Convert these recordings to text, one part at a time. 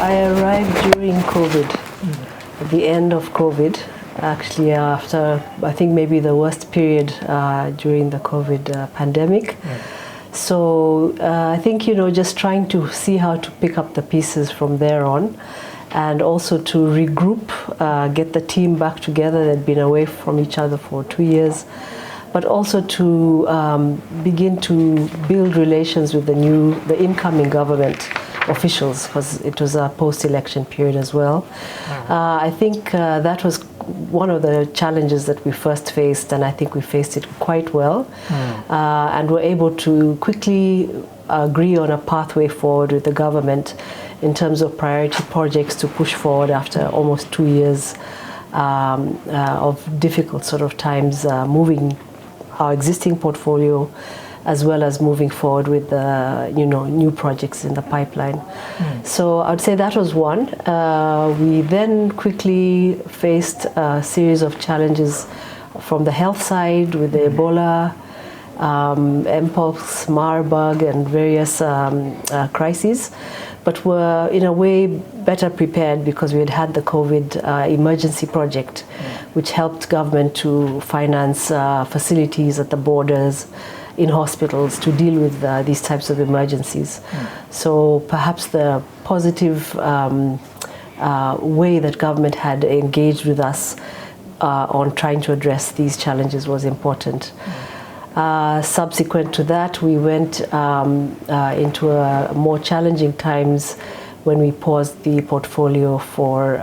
I arrived during COVID, at the end of COVID, actually after, I think maybe the worst period during the COVID pandemic. So I think, just trying to see how to pick up the pieces from there on, and also to regroup, get the team back together. They'd been away from each other for 2 years, but also to begin to build relations with the incoming government officials, because it was a post-election period as well. I think that was one of the challenges that we first faced, and I think we faced it quite well, and were able to quickly agree on a pathway forward with the government in terms of priority projects to push forward after almost 2 years of difficult sort of times, moving our existing portfolio as well as moving forward with new projects in the pipeline. So I'd say that was one. We then quickly faced a series of challenges from the health side with the Ebola, Mpox, Marburg, and various crises, but were in a way better prepared because we had had the COVID emergency project, which helped government to finance facilities at the borders, in hospitals, to deal with these types of emergencies. So perhaps the positive way that government had engaged with us on trying to address these challenges was important. Subsequent to that, we went into a more challenging times when we paused the portfolio for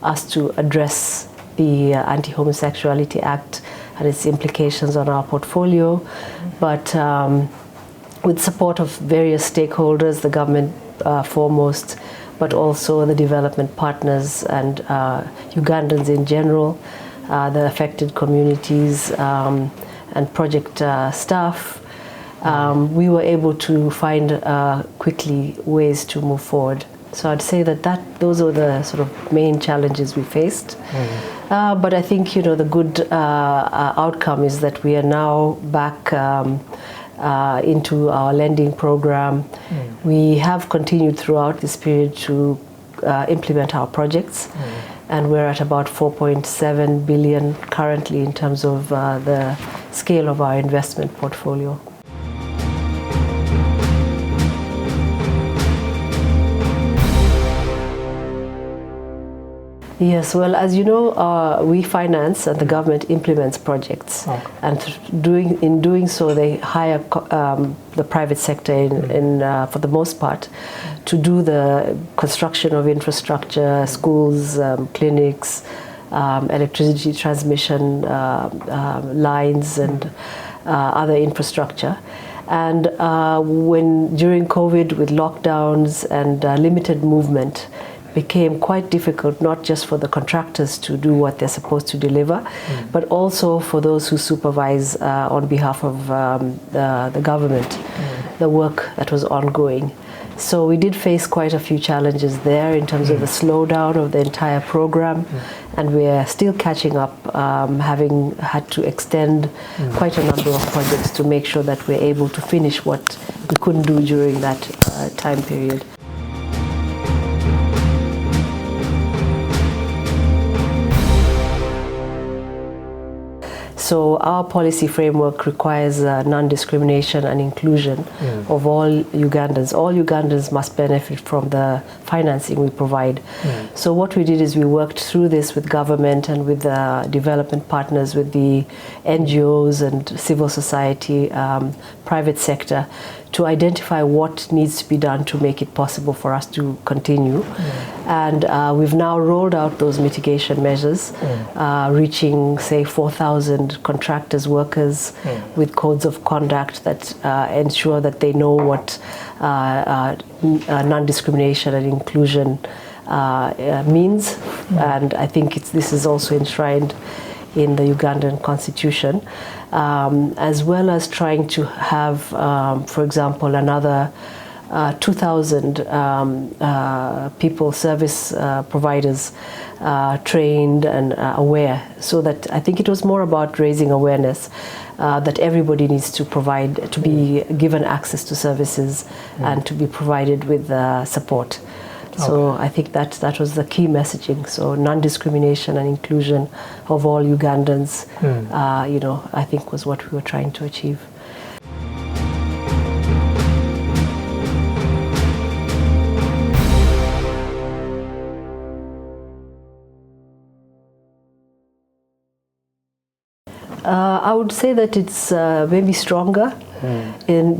us to address the Anti-Homosexuality Act and its implications on our portfolio, but with support of various stakeholders, the government foremost, but also the development partners and Ugandans in general, the affected communities, and project staff, we were able to find quickly ways to move forward. So I'd say that those are the sort of main challenges we faced. But I think, the good outcome is that we are now back into our lending program. We have continued throughout this period to implement our projects, and we're at about 4.7 billion currently in terms of the scale of our investment portfolio. Yes, well, as you know, we finance and the government implements projects, and in doing so, they hire the private sector for the most part to do the construction of infrastructure, schools, clinics, electricity transmission lines, and other infrastructure. And when during COVID, with lockdowns and limited movement, became quite difficult, not just for the contractors to do what they're supposed to deliver, but also for those who supervise on behalf of the government, the work that was ongoing. So we did face quite a few challenges there in terms of the slowdown of the entire program, and we're still catching up, having had to extend quite a number of projects to make sure that we're able to finish what we couldn't do during that time period. So our policy framework requires non-discrimination and inclusion of all Ugandans. All Ugandans must benefit from the financing we provide. So what we did is we worked through this with government and with the development partners, with the NGOs and civil society, private sector, to identify what needs to be done to make it possible for us to continue. And we've now rolled out those mitigation measures, reaching, say, 4,000 contractors, workers, with codes of conduct that ensure that they know what non-discrimination and inclusion means. And I think this is also enshrined in the Ugandan constitution, as well as trying to have, for example, another 2,000 people, service providers, trained and aware, so that I think it was more about raising awareness that everybody needs to be given access to services and to be provided with support. So I think that was the key messaging. So non-discrimination and inclusion of all Ugandans, I think was what we were trying to achieve. I would say that it's maybe stronger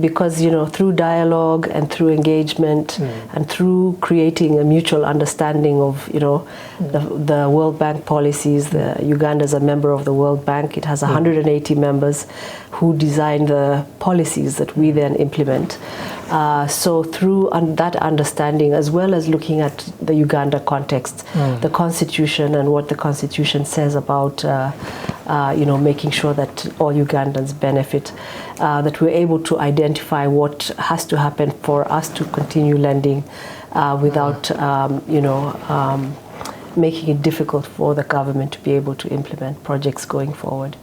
because through dialogue and through engagement and through creating a mutual understanding of the World Bank policies. Uganda is a member of the World Bank. It has 180 members who design the policies that we then implement. So through that understanding, as well as looking at the Uganda context, the Constitution and what the Constitution says about making sure that all Ugandans benefit, that we're able to identify what has to happen for us to continue lending without, making it difficult for the government to be able to implement projects going forward.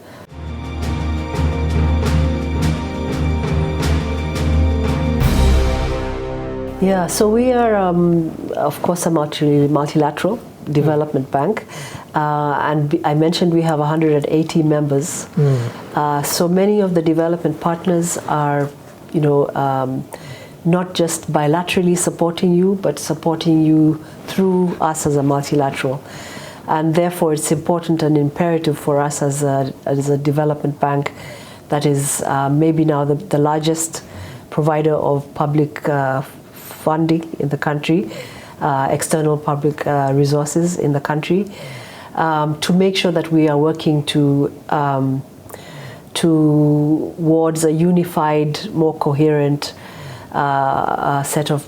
Yeah, so we are, of course, a multilateral development bank. And I mentioned we have 180 members. So many of the development partners are, not just bilaterally supporting you, but supporting you through us as a multilateral. And therefore, it's important and imperative for us as a development bank that is maybe now the largest provider of public funding in the country, external public resources in the country, to make sure that we are working towards a unified, more coherent set of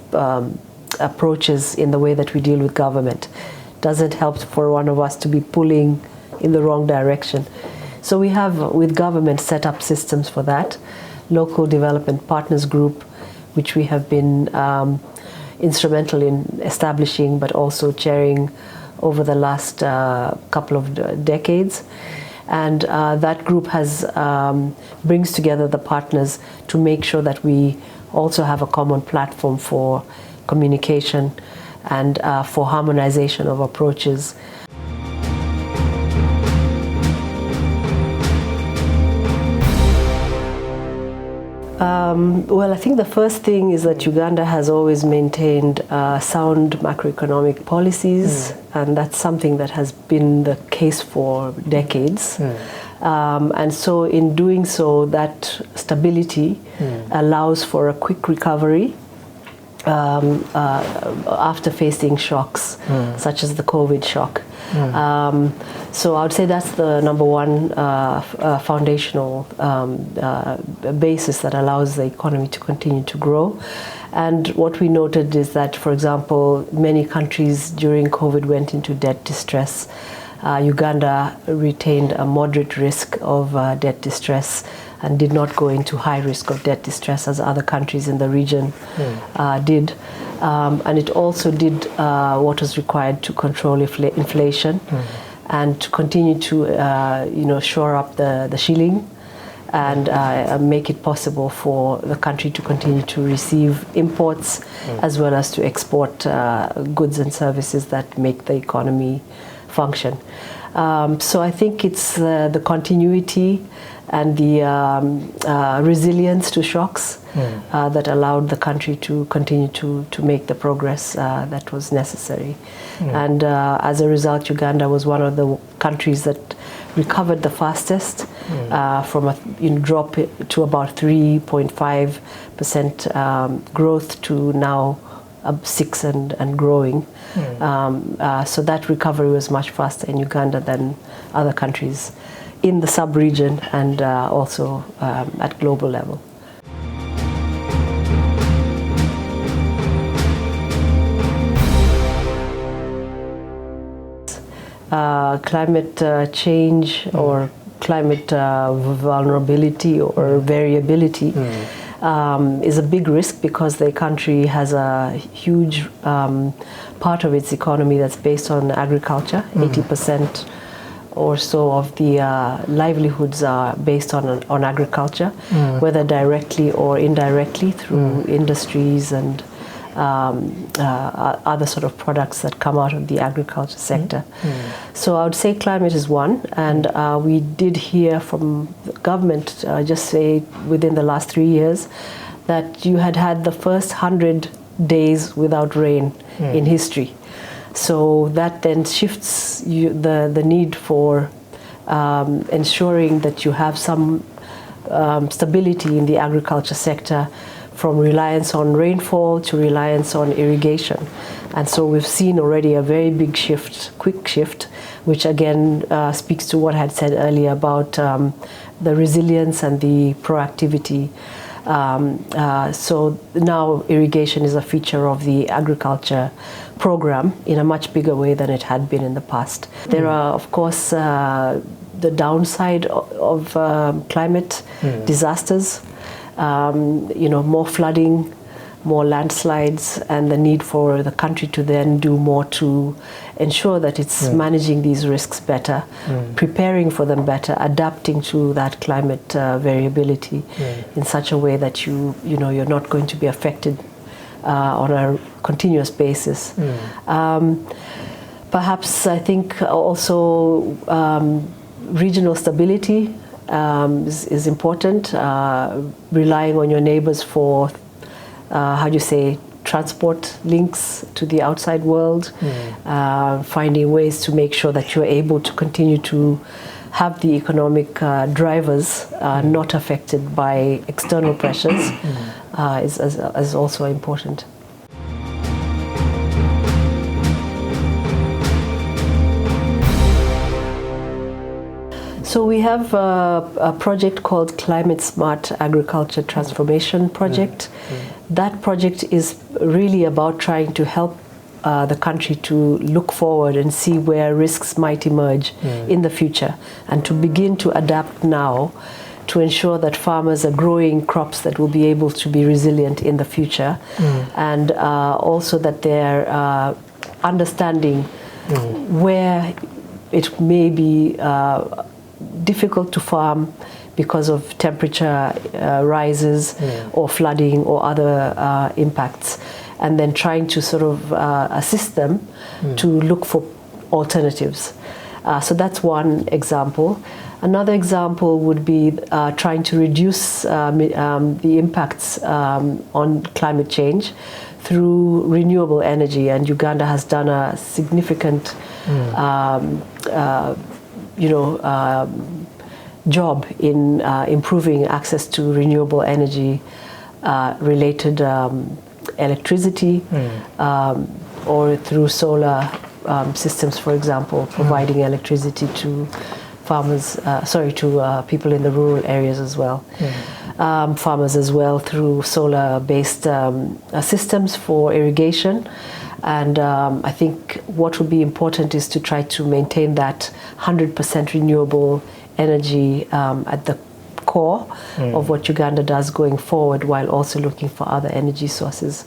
approaches in the way that we deal with government. Doesn't help for one of us to be pulling in the wrong direction. So we have, with government, set up systems for that. Local Development Partners Group, which we have been instrumental in establishing, but also chairing over the last couple of decades. And that group brings together the partners to make sure that we also have a common platform for communication and for harmonization of approaches. Well, I think the first thing is that Uganda has always maintained sound macroeconomic policies, and that's something that has been the case for decades. And so in doing so, that stability allows for a quick recovery after facing shocks, such as the COVID shock. So I would say that's the number one foundational basis that allows the economy to continue to grow. And what we noted is that, for example, many countries during COVID went into debt distress. Uganda retained a moderate risk of debt distress and did not go into high risk of debt distress as other countries in the region did. And it also did what was required to control inflation and to continue to shore up the shilling and make it possible for the country to continue to receive imports as well as to export goods and services that make the economy function. So I think it's the continuity and the resilience to shocks that allowed the country to continue to make the progress that was necessary. And as a result, Uganda was one of the countries that recovered the fastest from a drop to about 3.5% growth to now 6 and growing. So that recovery was much faster in Uganda than other countries in the sub-region and also at global level. Climate change or climate vulnerability or variability is a big risk because the country has a huge part of its economy that's based on agriculture. 80% or so of the livelihoods are based on agriculture, whether directly or indirectly through industries and other sort of products that come out of the agriculture sector. So I would say climate is one, and we did hear from the government, just say within the last 3 years, that you had the first 100 days without rain in history. So that then shifts the need for ensuring that you have some stability in the agriculture sector, from reliance on rainfall to reliance on irrigation. And so we've seen already a very big shift, quick shift, which again speaks to what I had said earlier about the resilience and the proactivity. So now irrigation is a feature of the agriculture program in a much bigger way than it had been in the past. There are, of course, the downside of climate disasters, more flooding, more landslides, and the need for the country to then do more to ensure that it's managing these risks better, preparing for them better, adapting to that climate variability in such a way that you're not going to be affected on a continuous basis. Perhaps I think also regional stability is important, relying on your neighbors for transport links to the outside world, finding ways to make sure that you're able to continue to have the economic drivers not affected by external pressures is also important. So we have a project called Climate Smart Agriculture Transformation Project. That project is really about trying to help the country to look forward and see where risks might emerge in the future, and to begin to adapt now to ensure that farmers are growing crops that will be able to be resilient in the future, and also that they're understanding where it may be difficult to farm because of temperature rises or flooding or other impacts, and then trying to sort of assist them to look for alternatives. So that's one example. Another example would be trying to reduce the impacts on climate change through renewable energy, and Uganda has done a significant job in improving access to renewable energy related electricity, or through solar systems, for example, providing electricity to farmers, to people in the rural areas as well. Farmers as well through solar-based systems for irrigation. And I think what will be important is to try to maintain that 100% renewable energy at the core of what Uganda does going forward, while also looking for other energy sources.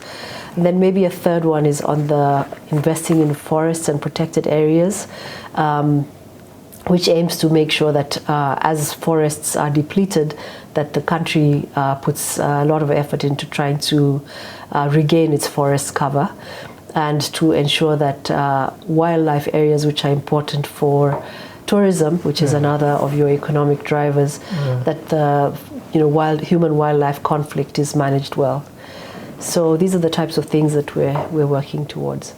And then maybe a third one is on the investing in forests and protected areas, which aims to make sure that as forests are depleted, that the country puts a lot of effort into trying to regain its forest cover, and to ensure that wildlife areas, which are important for tourism, which is another of your economic drivers, that the human-wildlife conflict is managed well. So these are the types of things that we're working towards.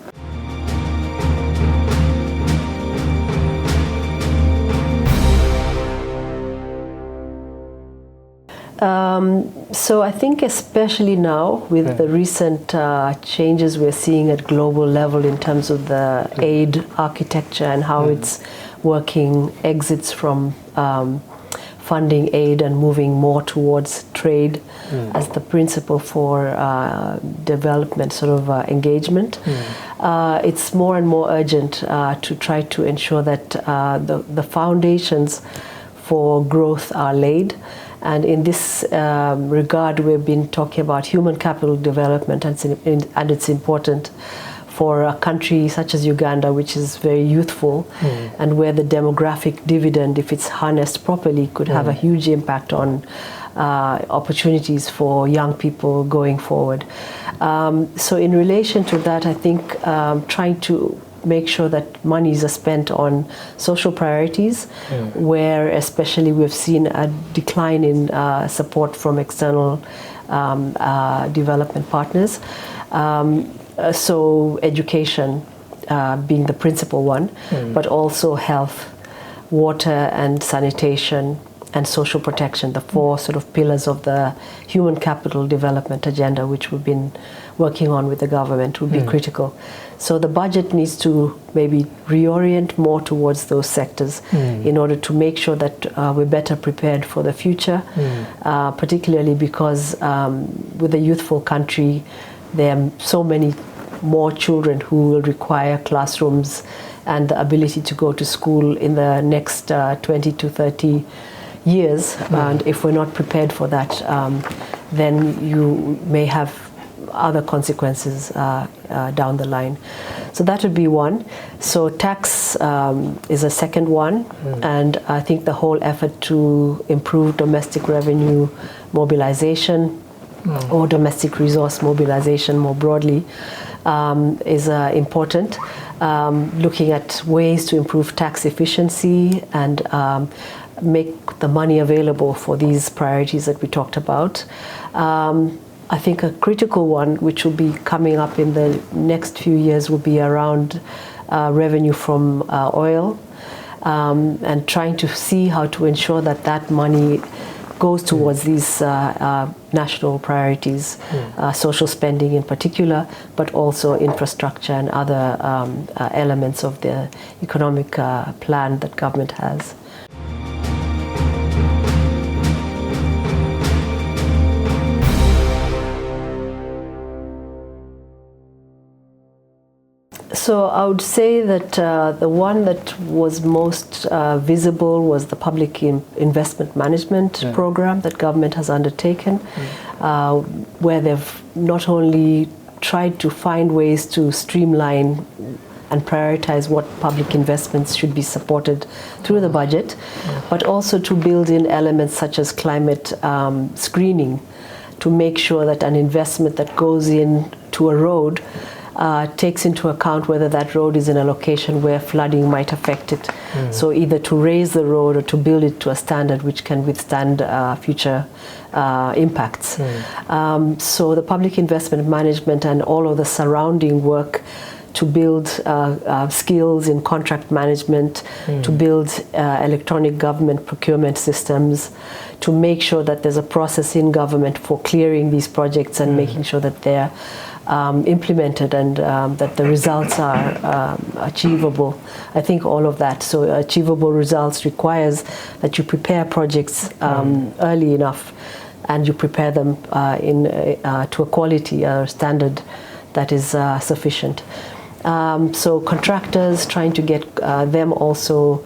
So I think especially now with the recent changes we're seeing at global level in terms of the aid architecture and how it's working, exits from funding aid and moving more towards trade as the principle for development sort of engagement. It's more and more urgent to try to ensure that the foundations for growth are laid. And in this regard, we've been talking about human capital development, and it's important for a country such as Uganda, which is very youthful, and where the demographic dividend, if it's harnessed properly, could have a huge impact on opportunities for young people going forward. So in relation to that, I think trying to make sure that monies are spent on social priorities, where especially we've seen a decline in support from external development partners. So education being the principal one, but also health, water and sanitation, and social protection, the four sort of pillars of the human capital development agenda, which we've been working on with the government, would be critical. So the budget needs to maybe reorient more towards those sectors in order to make sure that we're better prepared for the future, particularly because with a youthful country, there are so many more children who will require classrooms and the ability to go to school in the next 20 to 30 years, and if we're not prepared for that, then you may have other consequences down the line. So that would be one. So tax is a second one, and I think the whole effort to improve domestic revenue mobilization or domestic resource mobilization more broadly is important. Looking at ways to improve tax efficiency and make the money available for these priorities that we talked about. I think a critical one, which will be coming up in the next few years, will be around revenue from oil, and trying to see how to ensure that that money goes towards these national priorities, social spending in particular, but also infrastructure and other elements of the economic plan that government has. So I would say that the one that was most visible was the public investment management program that government has undertaken, where they've not only tried to find ways to streamline and prioritize what public investments should be supported through the budget, but also to build in elements such as climate screening to make sure that an investment that goes in to a road takes into account whether that road is in a location where flooding might affect it. So either to raise the road or to build it to a standard which can withstand future impacts. So the public investment management and all of the surrounding work to build skills in contract management, to build electronic government procurement systems, to make sure that there's a process in government for clearing these projects and making sure that they're implemented and that the results are achievable. I think all of that. So achievable results requires that you prepare projects early enough, and you prepare them to a quality or standard that is sufficient. So contractors, trying to get them also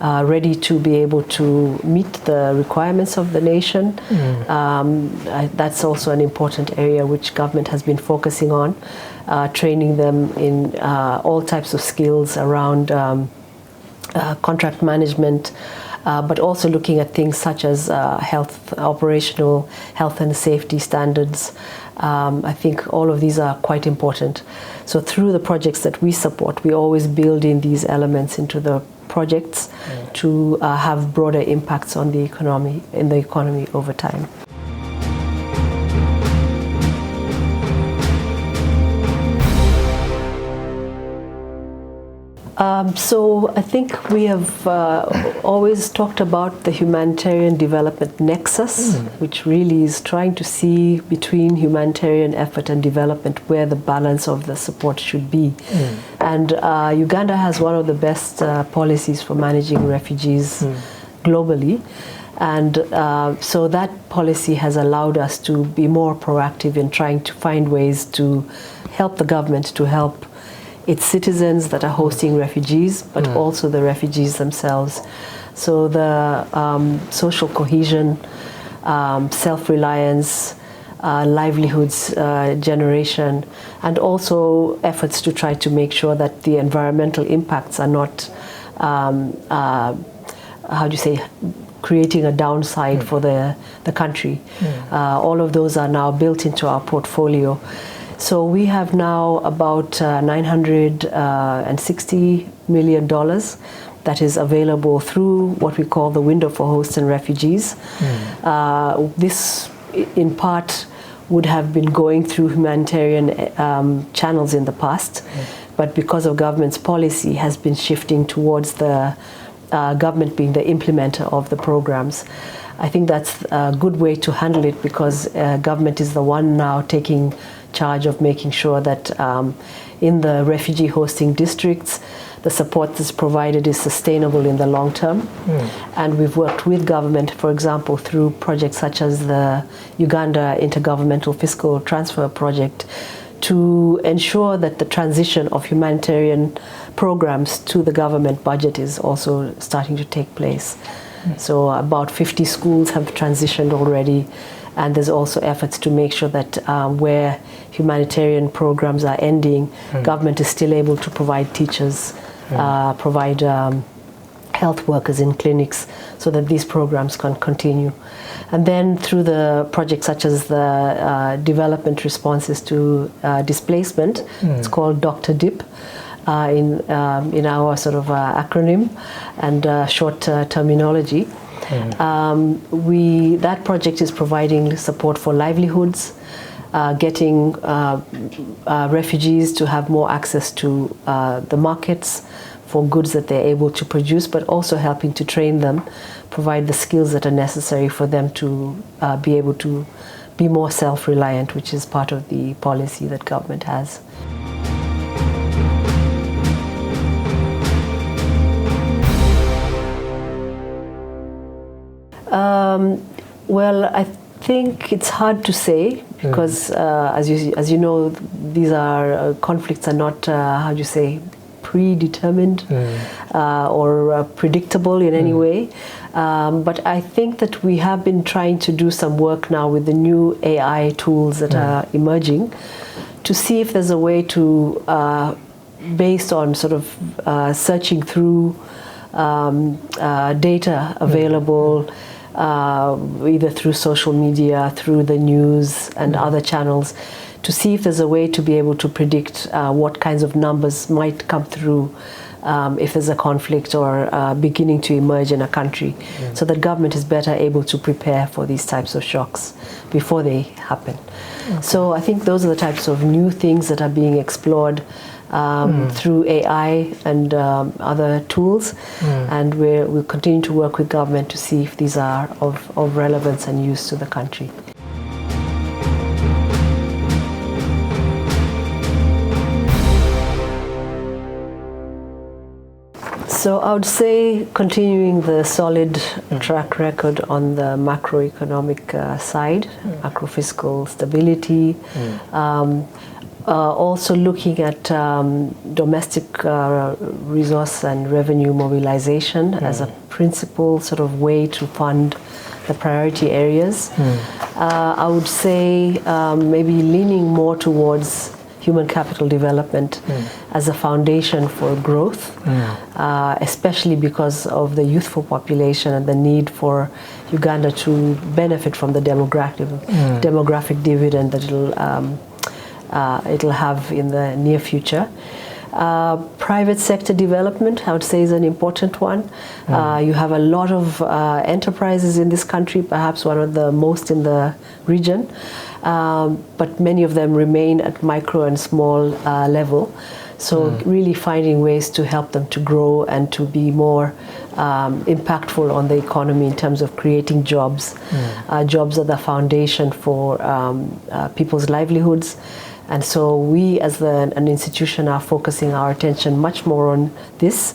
ready to be able to meet the requirements of the nation. That's also an important area which government has been focusing on, training them in all types of skills around contract management, but also looking at things such as operational health and safety standards. I think all of these are quite important. So through the projects that we support, we always build in these elements into the projects to have broader impacts on the economy over time. So I think we have always talked about the humanitarian development nexus, which really is trying to see between humanitarian effort and development where the balance of the support should be. And Uganda has one of the best policies for managing refugees globally. And so that policy has allowed us to be more proactive in trying to find ways to help the government to help its citizens that are hosting refugees, but also the refugees themselves. So the social cohesion, self-reliance, livelihoods generation, and also efforts to try to make sure that the environmental impacts are not, creating a downside for the country. All of those are now built into our portfolio. So we have now about $960 million that is available through what we call the window for hosts and refugees. This, in part, would have been going through humanitarian channels in the past, but because of government's policy has been shifting towards the government being the implementer of the programs. I think that's a good way to handle it, because government is the one now taking charge of making sure that in the refugee hosting districts, the support that's provided is sustainable in the long term. And we've worked with government, for example, through projects such as the Uganda Intergovernmental Fiscal Transfer Project, to ensure that the transition of humanitarian programs to the government budget is also starting to take place. So about 50 schools have transitioned already, and there's also efforts to make sure that where humanitarian programs are ending, government is still able to provide teachers, provide health workers in clinics, so that these programs can continue. And then through the projects such as the development responses to displacement, it's called Dr. DIP in our sort of acronym and short terminology. That project is providing support for livelihoods, getting refugees to have more access to the markets for goods that they're able to produce, but also helping to train them, provide the skills that are necessary for them to be able to be more self-reliant, which is part of the policy that government has. Well, I think it's hard to say, because as you know, these are conflicts are not how do you say, predetermined or predictable in any way. But I think that we have been trying to do some work now with the new AI tools that are emerging, to see if there's a way to, based on sort of searching through data available, either through social media, through the news and other channels, to see if there's a way to be able to predict what kinds of numbers might come through if there's a conflict or beginning to emerge in a country, so that government is better able to prepare for these types of shocks before they happen. So I think those are the types of new things that are being explored through AI and other tools, and we'll continue to work with government to see if these are of relevance and use to the country. So I would say continuing the solid track record on the macroeconomic side, macrofiscal stability, also looking at domestic resource and revenue mobilization as a principal sort of way to fund the priority areas. I would say maybe leaning more towards human capital development as a foundation for growth, especially because of the youthful population and the need for Uganda to benefit from the demographic dividend that it'll have in the near future. Private sector development, I would say, is an important one. You have a lot of enterprises in this country, perhaps one of the most in the region, but many of them remain at micro and small level. So really finding ways to help them to grow and to be more impactful on the economy in terms of creating jobs. Jobs are the foundation for people's livelihoods. And so we as an institution are focusing our attention much more on this.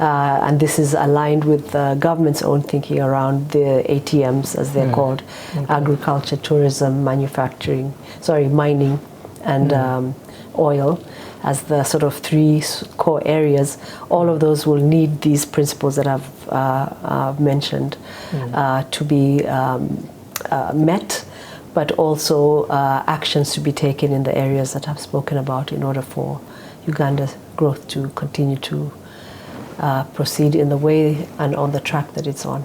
And this is aligned with the government's own thinking around the ATMs, as they're called, agriculture, tourism, manufacturing, mining and oil, as the sort of three core areas. All of those will need these principles that I've mentioned to be met, but also actions to be taken in the areas that I've spoken about in order for Uganda's growth to continue to proceed in the way and on the track that it's on.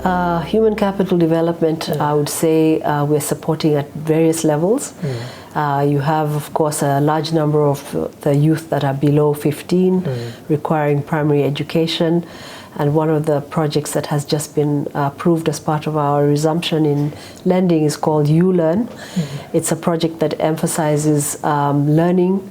Human capital development, I would say we're supporting at various levels. You have, of course, a large number of the youth that are below 15 requiring primary education. And one of the projects that has just been approved as part of our resumption in lending is called ULearn. It's a project that emphasizes learning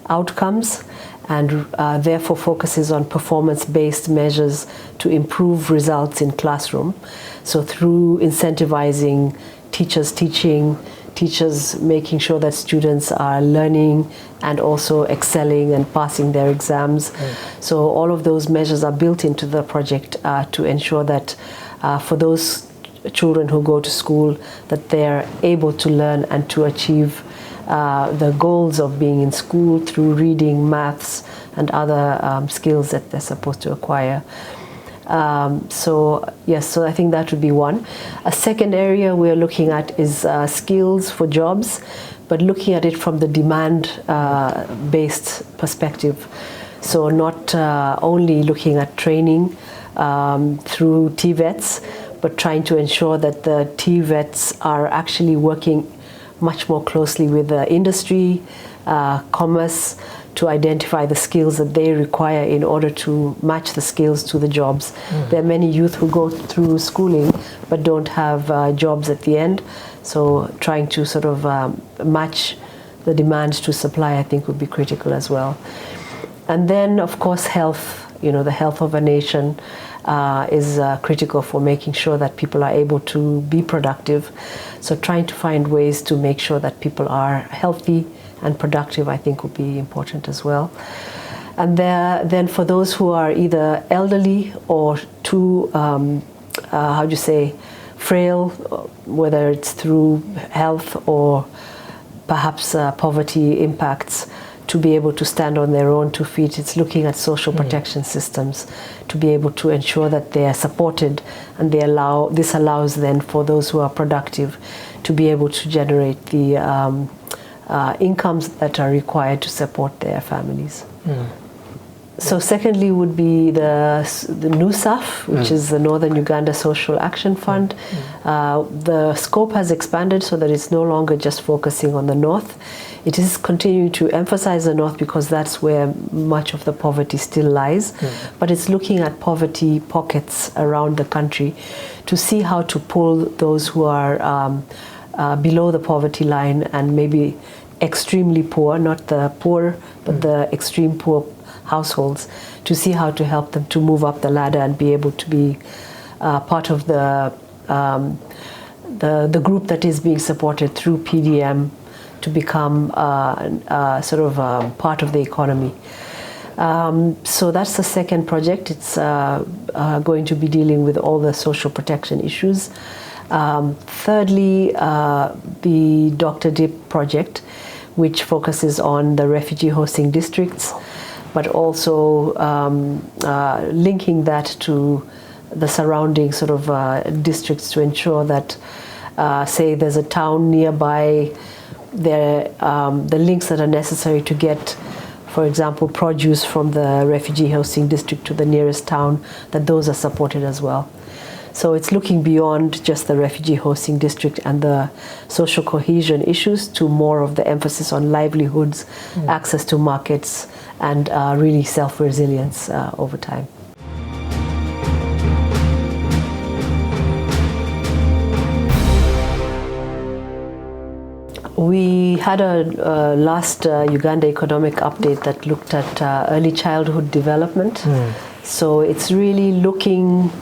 outcomes and therefore focuses on performance-based measures to improve results in classroom. So through incentivizing teachers teaching, teachers making sure that students are learning and also excelling and passing their exams. So all of those measures are built into the project to ensure that for those children who go to school, that they're able to learn and to achieve the goals of being in school through reading, maths, and other skills that they're supposed to acquire. So yes, so I think that would be one. A second area we're looking at is skills for jobs, but looking at it from the demand-based perspective. So not only looking at training through TVETs, but trying to ensure that the TVETs are actually working much more closely with the industry, commerce, to identify the skills that they require in order to match the skills to the jobs. There are many youth who go through schooling but don't have jobs at the end. So trying to sort of match the demand to supply, I think, would be critical as well. And then, of course, health. The health of a nation is critical for making sure that people are able to be productive. So trying to find ways to make sure that people are healthy and productive, I think, would be important as well. And then for those who are either elderly or too, frail, whether it's through health or perhaps poverty impacts, to be able to stand on their own 2 feet. It's looking at social protection systems to be able to ensure that they are supported, and this allows then for those who are productive to be able to generate the incomes that are required to support their families. So secondly would be the NUSAF, which is the Northern Uganda Social Action Fund. The scope has expanded so that it's no longer just focusing on the north. It is continuing to emphasize the north because that's where much of the poverty still lies. But it's looking at poverty pockets around the country to see how to pull those who are below the poverty line and maybe extremely poor, not the poor, but the extreme poor households, to see how to help them to move up the ladder and be able to be part of the group that is being supported through PDM to become part of the economy. So that's the second project. It's going to be dealing with all the social protection issues. Thirdly, the Dr. Dip project, which focuses on the refugee hosting districts, but also linking that to the surrounding districts to ensure that, say there's a town nearby, the links that are necessary to get, for example, produce from the refugee hosting district to the nearest town, that those are supported as well. So it's looking beyond just the refugee hosting district and the social cohesion issues to more of the emphasis on livelihoods, access to markets, and really self-resilience over time. We had a last Uganda economic update that looked at early childhood development. So it's really looking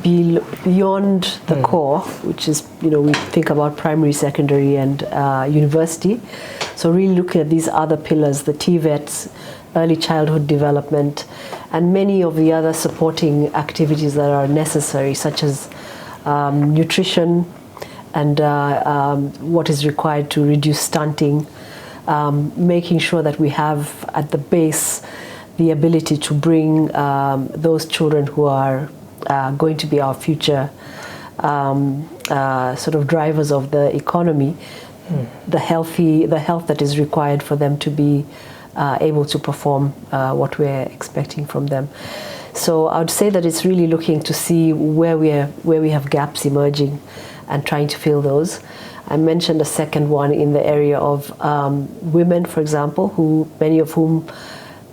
beyond the core, which is, we think about primary, secondary, and university. So really looking at these other pillars, the TVETs, early childhood development, and many of the other supporting activities that are necessary, such as nutrition and what is required to reduce stunting, making sure that we have at the base the ability to bring those children who are going to be our future drivers of the economy, the health that is required for them to be able to perform what we're expecting from them. So I would say that it's really looking to see where we have gaps emerging and trying to fill those. I mentioned a second one in the area of women, for example, many of whom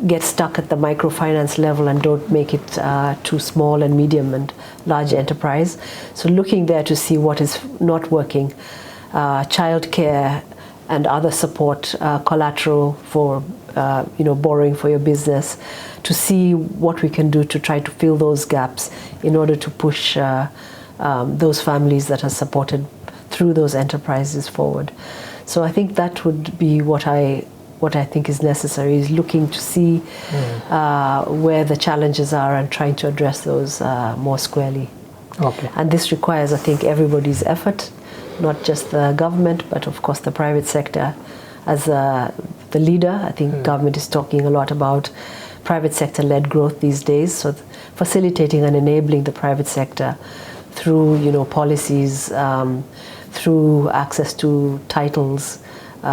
get stuck at the microfinance level and don't make it to small and medium and large enterprise. So looking there to see what is not working, childcare and other support, collateral for borrowing for your business, to see what we can do to try to fill those gaps in order to push those families that are supported through those enterprises forward. So I think that would be what I think is necessary, is looking to see where the challenges are and trying to address those more squarely. Okay. And this requires, I think, everybody's effort, not just the government, but of course the private sector. As the leader, I think government is talking a lot about private sector-led growth these days, so facilitating and enabling the private sector through policies, through access to titles,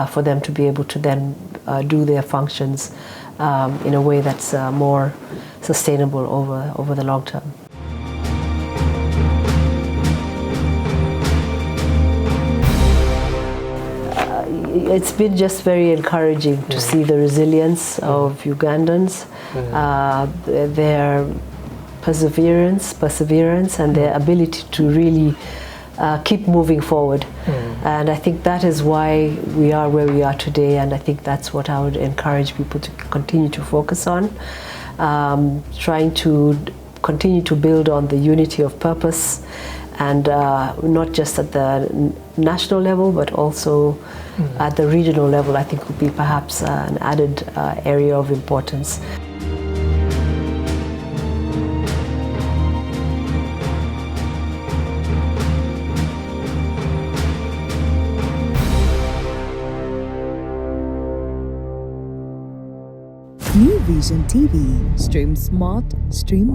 for them to be able to then do their functions in a way that's more sustainable over the long term. It's been just very encouraging to see the resilience of Ugandans, their perseverance and their ability to really keep moving forward. And I think that is why we are where we are today, and I think that's what I would encourage people to continue to focus on, trying to continue to build on the unity of purpose, and not just at the national level, but also at the regional level. I think would be perhaps an added area of importance. New Vision TV. Stream smart, stream